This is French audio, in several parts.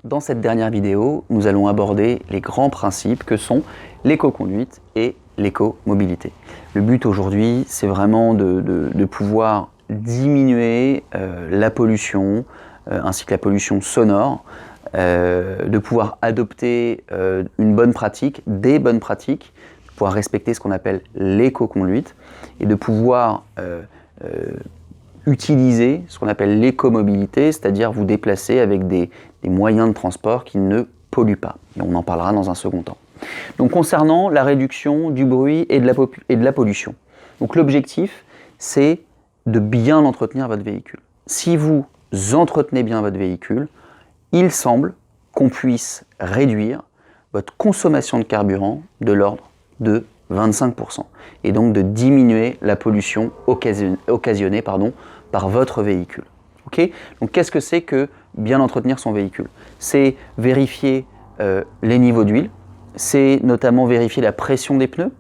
Dans cette dernière vidéo, nous allons aborder les grands principes que sont l'éco-conduite et l'éco-mobilité. Le but aujourd'hui, c'est vraiment de pouvoir diminuer la pollution, ainsi que la pollution sonore, de pouvoir adopter une bonne pratique, des bonnes pratiques, de pouvoir respecter ce qu'on appelle l'éco-conduite et de pouvoir utiliser ce qu'on appelle l'écomobilité, c'est-à-dire vous déplacer avec des moyens de transport qui ne polluent pas. Et on en parlera dans un second temps. Donc concernant la réduction du bruit et de la pollution, donc l'objectif, c'est de bien entretenir votre véhicule. Si vous entretenez bien votre véhicule, il semble qu'on puisse réduire votre consommation de carburant de l'ordre de 25% et donc de diminuer la pollution occasionnée par votre véhicule. Okay, donc qu'est-ce que c'est que bien entretenir son véhicule? C'est vérifier les niveaux d'huile, c'est notamment vérifier la pression des pneus.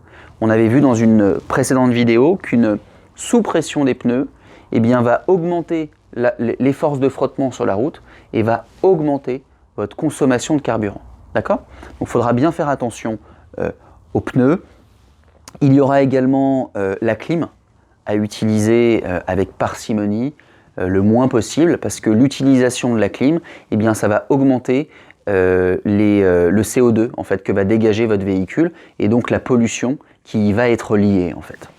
On avait vu dans une précédente vidéo qu'une sous-pression des pneus va augmenter les forces de frottement sur la route et va augmenter votre consommation de carburant. D'accord? Donc il faudra bien faire attention aux pneus. Il y aura également la clim à utiliser avec parcimonie, le moins possible, parce que l'utilisation de la clim, ça va augmenter le CO2 en fait, que va dégager votre véhicule et donc la pollution qui y va être liée en fait.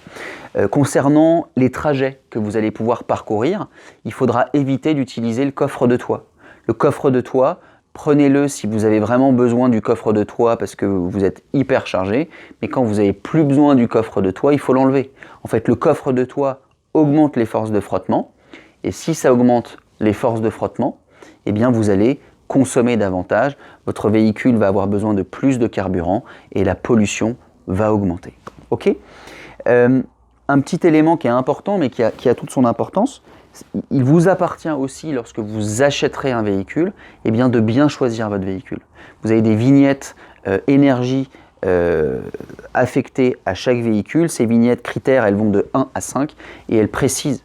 Concernant les trajets que vous allez pouvoir parcourir, il faudra éviter d'utiliser le coffre de toit. Le coffre de toit, prenez-le si vous avez vraiment besoin du coffre de toit parce que vous êtes hyper chargé, mais quand vous n'avez plus besoin du coffre de toit, il faut l'enlever. En fait, le coffre de toit augmente les forces de frottement, et si ça augmente les forces de frottement, vous allez consommer davantage, votre véhicule va avoir besoin de plus de carburant et la pollution va augmenter. Ok ? Un petit élément qui est important, mais qui a toute son importance, il vous appartient aussi, lorsque vous achèterez un véhicule, de bien choisir votre véhicule. Vous avez des vignettes énergie affectées à chaque véhicule. Ces vignettes critères, elles vont de 1 à 5 et elles précisent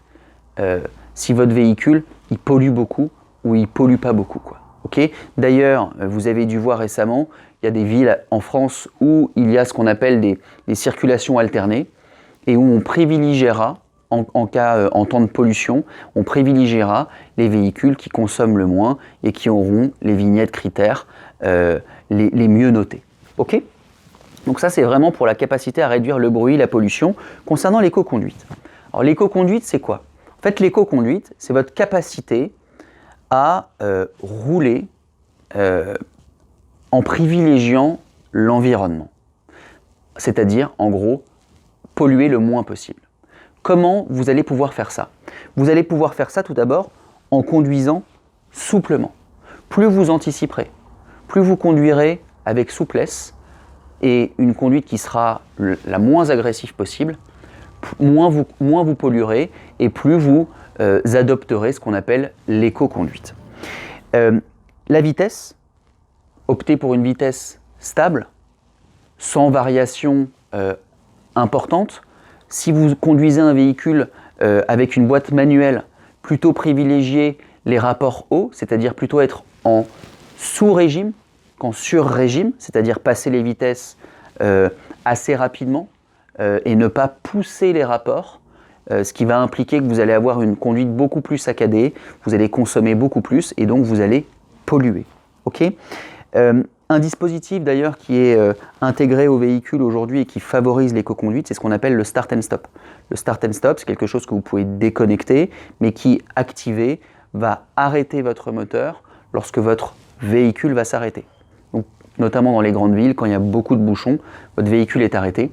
si votre véhicule il pollue beaucoup ou il pollue pas beaucoup, quoi. Okay ? D'ailleurs, vous avez dû voir récemment, il y a des villes en France où il y a ce qu'on appelle des circulations alternées et où on privilégiera, en temps de pollution, on privilégiera les véhicules qui consomment le moins et qui auront les vignettes critères les mieux notées. Ok ? Donc ça, c'est vraiment pour la capacité à réduire le bruit, la pollution. Concernant l'éco-conduite. Alors l'éco-conduite, c'est quoi ? En fait, l'éco-conduite, c'est votre capacité à rouler en privilégiant l'environnement. C'est-à-dire, en gros, polluer le moins possible. Comment vous allez pouvoir faire ça? Vous allez pouvoir faire ça tout d'abord en conduisant souplement. Plus vous anticiperez, plus vous conduirez avec souplesse et une conduite qui sera la moins agressive possible, moins vous polluerez et plus vous adopterez ce qu'on appelle l'éco-conduite. La vitesse, optez pour une vitesse stable, sans variation importante. Si vous conduisez un véhicule avec une boîte manuelle, plutôt privilégiez les rapports hauts, c'est-à-dire plutôt être en sous-régime qu'en sur-régime, c'est-à-dire passer les vitesses assez rapidement et ne pas pousser les rapports, ce qui va impliquer que vous allez avoir une conduite beaucoup plus saccadée, vous allez consommer beaucoup plus et donc vous allez polluer. Okay ? Un dispositif d'ailleurs qui est intégré au véhicule aujourd'hui et qui favorise l'éco-conduite, c'est ce qu'on appelle le start and stop. Le start and stop, c'est quelque chose que vous pouvez déconnecter, mais qui, activé, va arrêter votre moteur lorsque votre véhicule va s'arrêter. Donc, notamment dans les grandes villes, quand il y a beaucoup de bouchons, votre véhicule est arrêté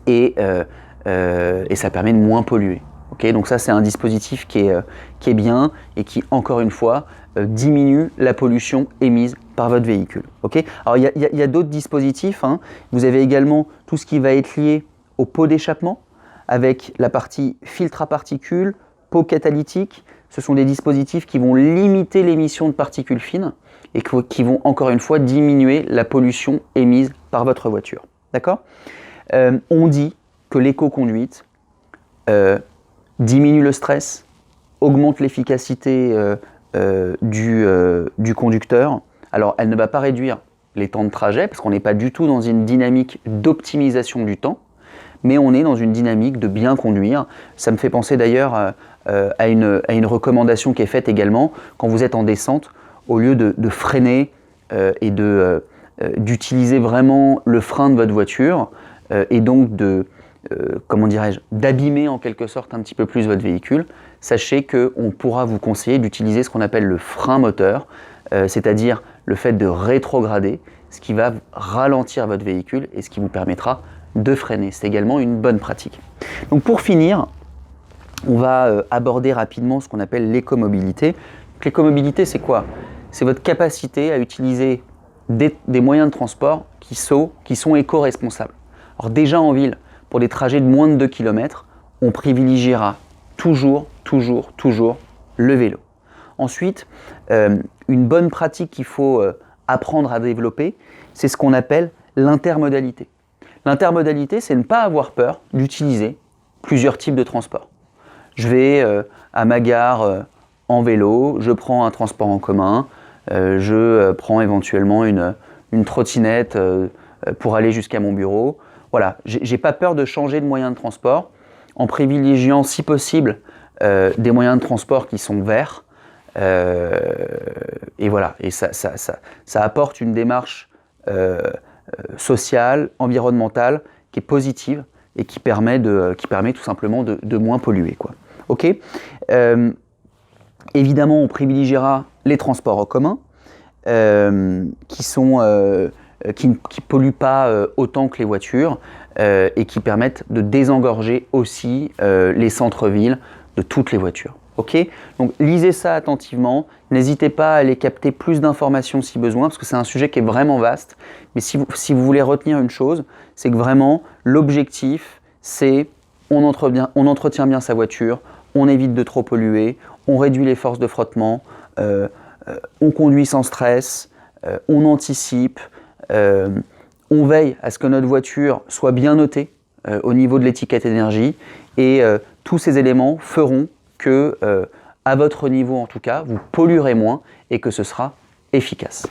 et ça permet de moins polluer. Okay, donc ça, c'est un dispositif qui est bien et qui, encore une fois, diminue la pollution émise par votre véhicule. Okay, alors, il y a d'autres dispositifs. Hein. Vous avez également tout ce qui va être lié au pot d'échappement, avec la partie filtre à particules, pot catalytique. Ce sont des dispositifs qui vont limiter l'émission de particules fines et qui vont, encore une fois, diminuer la pollution émise par votre voiture. D'accord ? On dit que l'éco-conduite diminue le stress, augmente l'efficacité du conducteur Alors, elle ne va pas réduire les temps de trajet, parce qu'on n'est pas du tout dans une dynamique d'optimisation du temps, mais on est dans une dynamique de bien conduire. Ça me fait penser d'ailleurs à une recommandation qui est faite également, quand vous êtes en descente, au lieu de freiner et d'utiliser vraiment le frein de votre voiture, et donc comment dirais-je, d'abîmer en quelque sorte un petit peu plus votre véhicule, sachez qu'on pourra vous conseiller d'utiliser ce qu'on appelle le frein moteur, c'est-à-dire le fait de rétrograder, ce qui va ralentir votre véhicule et ce qui vous permettra de freiner. C'est également une bonne pratique. Donc pour finir, on va aborder rapidement ce qu'on appelle l'écomobilité. L'écomobilité, c'est quoi? C'est votre capacité à utiliser des moyens de transport qui sont éco-responsables. Alors déjà en ville, pour des trajets de moins de 2 km, on privilégiera toujours le vélo. Ensuite, une bonne pratique qu'il faut apprendre à développer, c'est ce qu'on appelle l'intermodalité. L'intermodalité, c'est ne pas avoir peur d'utiliser plusieurs types de transports. Je vais à ma gare en vélo, je prends un transport en commun, je prends éventuellement une trottinette pour aller jusqu'à mon bureau. Voilà, j'ai pas peur de changer de moyen de transport en privilégiant, si possible, des moyens de transport qui sont verts. Et voilà, et ça apporte une démarche sociale, environnementale, qui est positive et qui permet tout simplement de moins polluer, quoi. Ok. Évidemment, on privilégiera les transports en commun qui ne polluent pas autant que les voitures et qui permettent de désengorger aussi les centres-villes de toutes les voitures. Ok, donc lisez ça attentivement, n'hésitez pas à aller capter plus d'informations si besoin, parce que c'est un sujet qui est vraiment vaste, mais si vous voulez retenir une chose, c'est que vraiment l'objectif, c'est on entretient bien sa voiture, on évite de trop polluer, on réduit les forces de frottement, on conduit sans stress, on anticipe, on veille à ce que notre voiture soit bien notée au niveau de l'étiquette énergie, et tous ces éléments feront que, à votre niveau en tout cas, vous polluerez moins et que ce sera efficace.